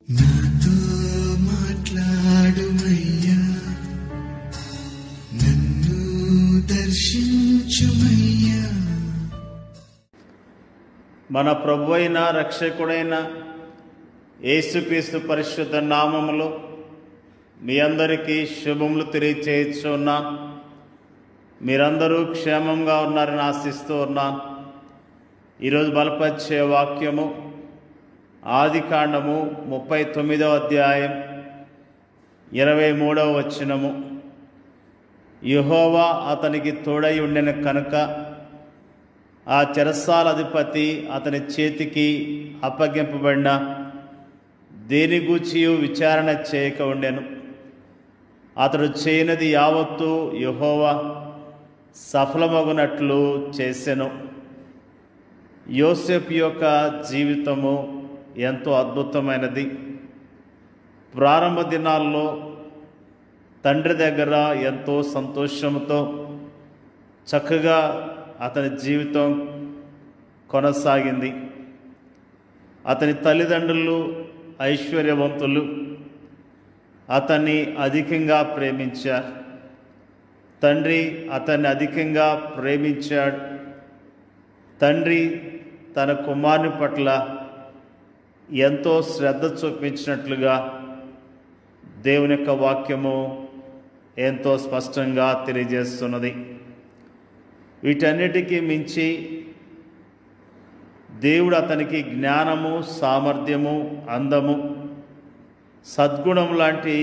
నాతో మాట్లాడుమయ్యా, నన్ను దర్శించుమయ్యా. మన ప్రభువైన రక్షకుడైన యేసుక్రీస్తు పరిశుద్ధ నామములో మీ అందరికీ శుభములు తెలియచేయుచున్నాను. మీరందరూ క్షేమంగా ఉన్నారని ఆశిస్తూ ఉన్నాను. ఈరోజు బలపరిచే వాక్యము ఆదికాండము 39వ అధ్యాయం 23వ వచనము. యెహోవా అతనికి తోడై ఉండెను కనుక ఆ చెరసాల అధిపతి అతని చేతికి అప్పగింపబడిన దేని గూర్చి విచారణ చేయక ఉండెను. అతడు చేయనది యావత్తు యెహోవా సఫలమగునట్లు చేసెను. యోసేపు యొక్క జీవితము ఎంతో అద్భుతమైనది. ప్రారంభ దినాల్లో తండ్రి దగ్గర ఎంతో సంతోషంతో చక్కగా అతని జీవితం కొనసాగింది. అతని తల్లిదండ్రులు ఐశ్వర్యవంతులు, అతన్ని అధికంగా ప్రేమించారు. తండ్రి అతన్ని అధికంగా ప్రేమించాడు. తండ్రి తన కుమారుని పట్ల ఎంతో శ్రద్ధ చూపించినట్లుగా దేవుని యొక్క వాక్యము ఎంతో స్పష్టంగా తెలియజేస్తున్నది. వీటన్నిటికీ మించి దేవుడు అతనికి జ్ఞానము, సామర్థ్యము, అందము, సద్గుణం లాంటి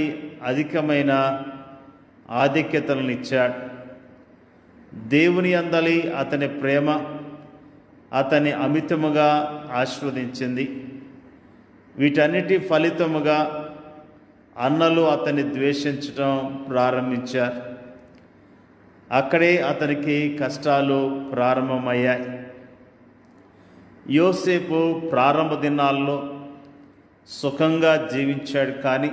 అధికమైన ఆధిక్యతలను ఇచ్చాడు. దేవుని అందలి అతని ప్రేమ అతన్ని అమితముగా ఆశీర్వదించింది. వీటన్నిటి ఫలితముగా అన్నలు అతన్ని ద్వేషించడం ప్రారంభించారు. అక్కడే అతనికి కష్టాలు ప్రారంభమయ్యాయి. యోసేపు ప్రారంభ దినాల్లో సుఖంగా జీవించాడు. కానీ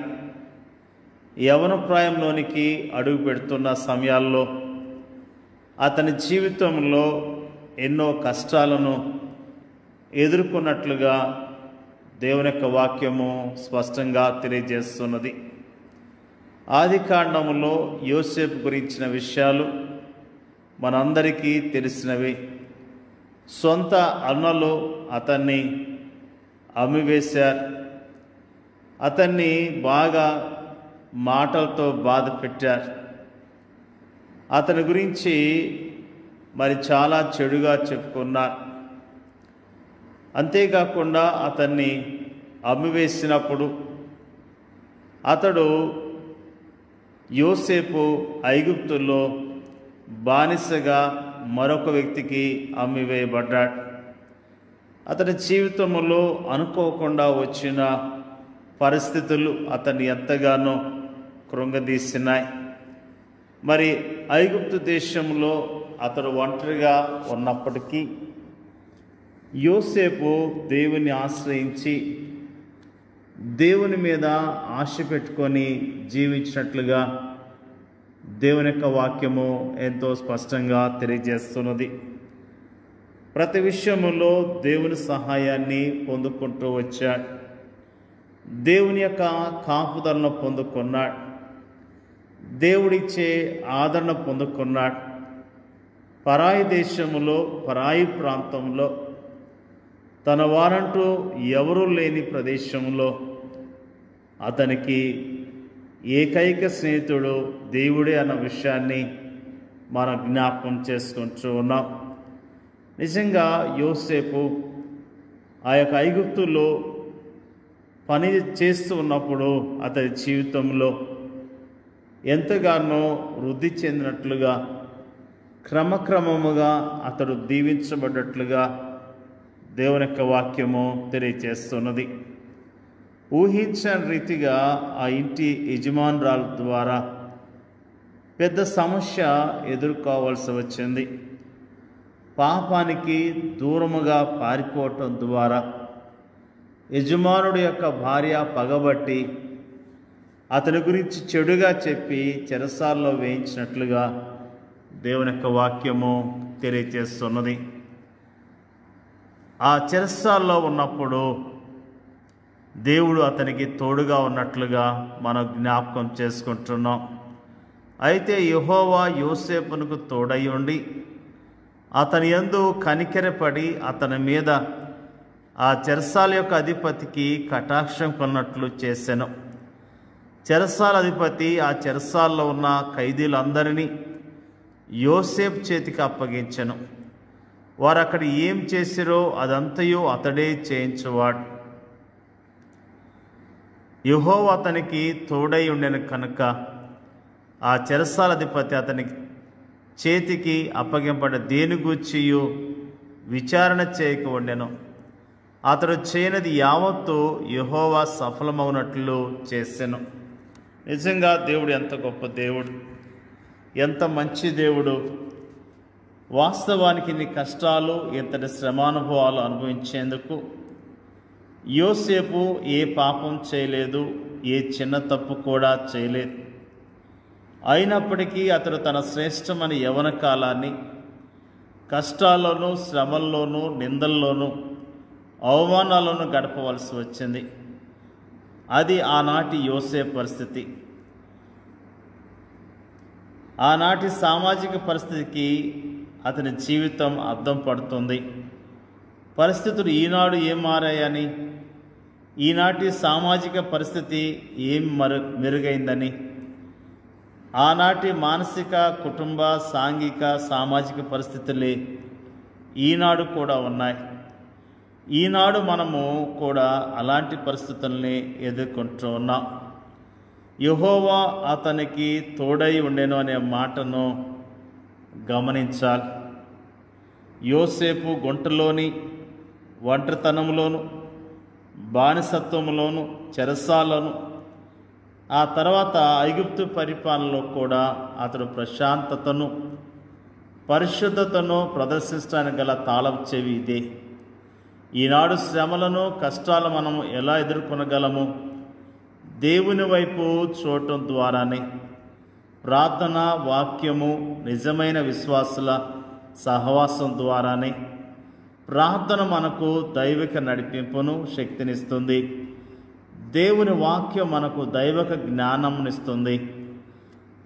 యవ్వన ప్రాయంలోనికి అడుగు పెడుతున్న సమయాల్లో అతని జీవితంలో ఎన్నో కష్టాలను ఎదుర్కొన్నట్లుగా దేవుని యొక్క వాక్యము స్పష్టంగా తెలియజేస్తున్నది. ఆదికాండములో యోసేపు గురించిన విషయాలు మనందరికీ తెలిసినవి. సొంత అన్నలు అతన్ని అమ్మివేశారు. అతన్ని బాగా మాటలతో బాధ పెట్టారు. అతని గురించి మరి చాలా చెడుగా చెప్పుకున్నారు. అంతేకాకుండా అతన్ని అమ్మివేసినప్పుడు అతడు యోసేపు ఐగుప్తులో బానిసగా మరొక వ్యక్తికి అమ్మివేయబడ్డాడు. అతని జీవితంలో అనుకోకుండా వచ్చిన పరిస్థితులు అతన్ని ఎంతగానో కృంగదీసినాయి. మరి ఐగుప్తు దేశంలో అతడు ఒంటరిగా ఉన్నప్పటికీ యోసేపు దేవుని ఆశ్రయించి దేవుని మీద ఆశ పెట్టుకొని జీవించినట్లుగా దేవుని యొక్క వాక్యము ఎంతో స్పష్టంగా తెలియజేస్తున్నది. ప్రతి విషయములో దేవుని సహాయాన్ని పొందుకుంటూ వచ్చాడు. దేవుని యొక్క కాపుదలను పొందుకున్నాడు. దేవుడిచ్చే ఆదరణ పొందుకున్నాడు. పరాయి దేశములో, పరాయి ప్రాంతంలో, తన వారంటూ ఎవరూ లేని ప్రదేశంలో అతనికి ఏకైక స్నేహితుడు దేవుడే అన్న విషయాన్ని మనం జ్ఞాపకం చేసుకుంటూ ఉన్నాం. నిజంగా యోసేపు ఆ యొక్క ఐగుప్తులో పని చేస్తూ ఉన్నప్పుడు అతని జీవితంలో ఎంతగానో వృద్ధి చెందినట్లుగా, క్రమక్రమముగా అతడు దీవించబడ్డట్లుగా దేవుని యొక్క వాక్యము తెలియజేస్తున్నది. ఊహించని రీతిగా ఆ ఇంటి యజమానురాలు ద్వారా పెద్ద సమస్య ఎదుర్కోవాల్సి వచ్చింది. పాపానికి దూరముగా పారిపోవటం ద్వారా యజమానుడి యొక్క భార్య పగబట్టి అతని గురించి చెడుగా చెప్పి చెరసాల్లో వేయించినట్లుగా దేవుని యొక్క వాక్యము తెలియజేస్తున్నది. ఆ చెరసాల్లో ఉన్నప్పుడు దేవుడు అతనికి తోడుగా ఉన్నట్లుగా మనం జ్ఞాపకం చేసుకుంటున్నాం. అయితే యెహోవా యోసేపునకు తోడై ఉండి అతని యందు కనికెరపడి అతని మీద ఆ చెరసాల యొక్క అధిపతికి కటాక్షం కొన్నట్లు చేసెను. చెరసాల అధిపతి ఆ చెరసాల్లో ఉన్న ఖైదీలందరినీ యోసేపు చేతికి అప్పగించెను. వారు అక్కడ ఏం చేసిరో అదంతయు అతడే చేయించువాడు. యెహోవా అతనికి తోడై ఉండెను కనుక ఆ చెరసాల అధిపతి అతని చేతికి అప్పగింపబడిన దేని గూర్చియు విచారణ చేయక ఉండెను. అతడు చేయనది యావత్తు యెహోవా సఫలమవునట్లు చేసెను. నిజంగా దేవుడు ఎంత గొప్ప దేవుడు, ఎంత మంచి దేవుడు. వాస్తవానికి నీ కష్టాలు, ఇంతటి శ్రమానుభవాలు అనుభవించేందుకు యోసేపు ఏ పాపం చేయలేదు, ఏ చిన్న తప్పు కూడా చేయలేదు. అయినప్పటికీ అతడు తన శ్రేష్టమైన యవ్వన కాలాన్ని కష్టాల్లోనూ, శ్రమల్లోనూ, నిందల్లోనూ, అవమానాలను గడపవలసి వచ్చింది. అది ఆనాటి యోసేపు పరిస్థితి. ఆనాటి సామాజిక పరిస్థితికి అతని జీవితం అద్దం పడుతుంది. పరిస్థితులు ఈనాడు ఏం మారాయని, ఈనాటి సామాజిక పరిస్థితి ఏం మెరుగైందని, ఆనాటి మానసిక, కుటుంబ, సాంఘిక, సామాజిక పరిస్థితులే ఈనాడు కూడా ఉన్నాయి. ఈనాడు మనము కూడా అలాంటి పరిస్థితుల్ని ఎదుర్కొంటూ ఉన్నాం. యెహోవా అతనికి తోడై ఉండెను అనే మాటను గమనించాలి. యోసేపు గుంటలోని ఒంటరితనంలోను, బానిసత్వంలోను, చెరసాలను, ఆ తర్వాత ఐగుప్తు పరిపాలనలో కూడా అతడు ప్రశాంతతను, పరిశుద్ధతను ప్రదర్శించడానికి గల తాళం చెవి ఇదే. ఈనాడు శ్రమలను, కష్టాలు మనం ఎలా ఎదుర్కొనగలము? దేవుని వైపు చూడటం ద్వారానే. ప్రార్థన, వాక్యము, నిజమైన విశ్వాసుల సహవాసం ద్వారానే. ప్రార్థన మనకు దైవిక నడిపింపును, శక్తినిస్తుంది. దేవుని వాక్యం మనకు దైవిక జ్ఞానంనిస్తుంది.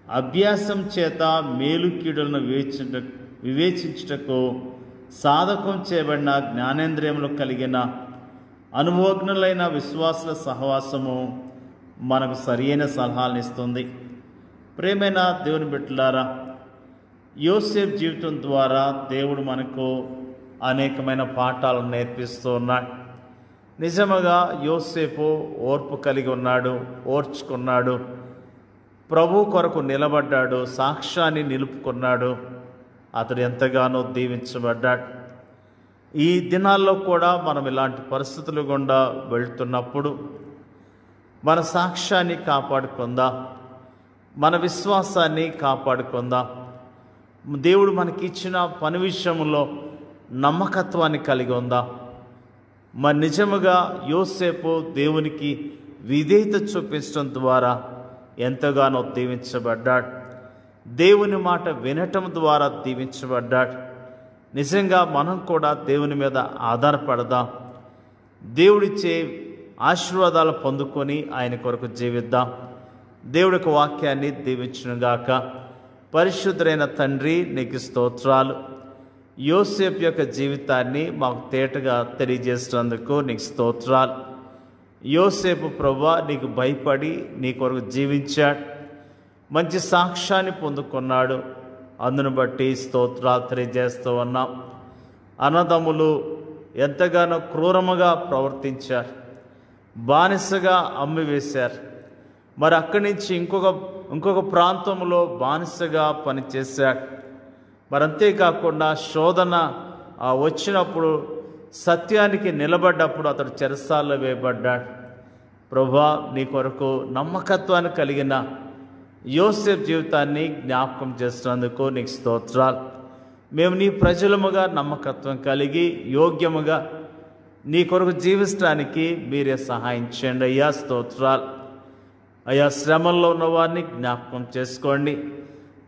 అభ్యాసం చేత మేలు కీడులను వివేచించుటకు సాధకం చేయబడిన జ్ఞానేంద్రియములు కలిగిన అనుభవజ్ఞులైన విశ్వాసుల సహవాసము మనకు సరియైన సలహాలను ఇస్తుంది. ప్రేమైన దేవుని బిడ్డలారా, యోసేపు జీవితం ద్వారా దేవుడు మనకు అనేకమైన పాఠాలను నేర్పిస్తూ ఉన్నాడు. నిజముగా యోసేపు ఓర్పు కలిగి ఉన్నాడు, ఓర్చుకున్నాడు, ప్రభు కొరకు నిలబడ్డాడు, సాక్ష్యాన్ని నిలుపుకున్నాడు. అతడు ఎంతగానో దీవించబడ్డాడు. ఈ దినాల్లో కూడా మనం ఇలాంటి పరిస్థితులు గుండా వెళ్తున్నప్పుడు మన సాక్ష్యాన్ని కాపాడుకుందాం, మన విశ్వాసాన్ని కాపాడుకుందాం. దేవుడు మనకిచ్చిన పని విషయంలో నమ్మకత్వాన్ని కలిగి ఉందాం. మరి నిజముగా యోసేపు దేవునికి విధేయత చూపించడం ద్వారా ఎంతగానో దీవించబడ్డాడు. దేవుని మాట వినటం ద్వారా దీవించబడ్డాడు. నిజంగా మనం కూడా దేవుని మీద ఆధారపడదాం. దేవుడిచ్చే ఆశీర్వాదాలు పొందుకొని ఆయన కొరకు జీవిద్దాం. దేవుడి యొక్క వాక్యాన్ని దీవించునుగాక. పరిశుద్ధుడైన తండ్రి, నీకు స్తోత్రాలు. యోసేపు యొక్క జీవితాన్ని మాకు తేటగా తెలియజేసినందుకు నీకు స్తోత్రాలు. యోసేపు ప్రభువా నీకు భయపడి నీ కొరకు జీవించాడు, మంచి సాక్ష్యాన్ని పొందుకున్నాడు. అందును బట్టి స్తోత్రాలు తెలియజేస్తూ ఉన్నాం. అన్నదమ్ములు ఎంతగానో క్రూరముగా ప్రవర్తించారు, బానిసగా అమ్మివేశారు. మరి అక్కడి నుంచి ఇంకొక ప్రాంతంలో బానిసగా పనిచేశాడు. మరి అంతేకాకుండా శోధన వచ్చినప్పుడు, సత్యానికి నిలబడ్డప్పుడు అతడు చెరసాల్లో వేయబడ్డాడు. ప్రభువా నీ కొరకు నమ్మకత్వాన్ని కలిగిన యోసేపు జీవితాన్ని జ్ఞాపకం చేస్తున్నందుకు నీకు స్తోత్రాలు. మేము నీ ప్రజలముగా నమ్మకత్వం కలిగి యోగ్యముగా నీ కొరకు జీవించడానికి మీరే సహాయం చేయండి అయ్యా. స్తోత్రాలు అయ్యా. శ్రమల్లో ఉన్నవారిని జ్ఞాపకం చేసుకోండి,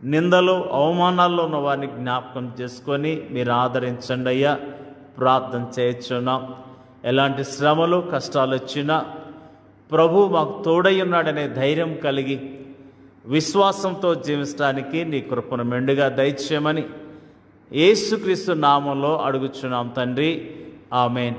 నిందలు అవమానాల్లో ఉన్నవారిని జ్ఞాపకం చేసుకొని మీరు ఆదరించండి అయ్యా. ప్రార్థన చేయించున్నాం. ఎలాంటి శ్రమలు కష్టాలు వచ్చినా ప్రభు మాకు తోడై ఉన్నాడనే ధైర్యం కలిగి విశ్వాసంతో జీవించడానికి నీ కృపను మెండుగా దయచేయమని యేసుక్రీస్తు నామంలో అడుగుచున్నాం తండ్రి. ఆమేన్.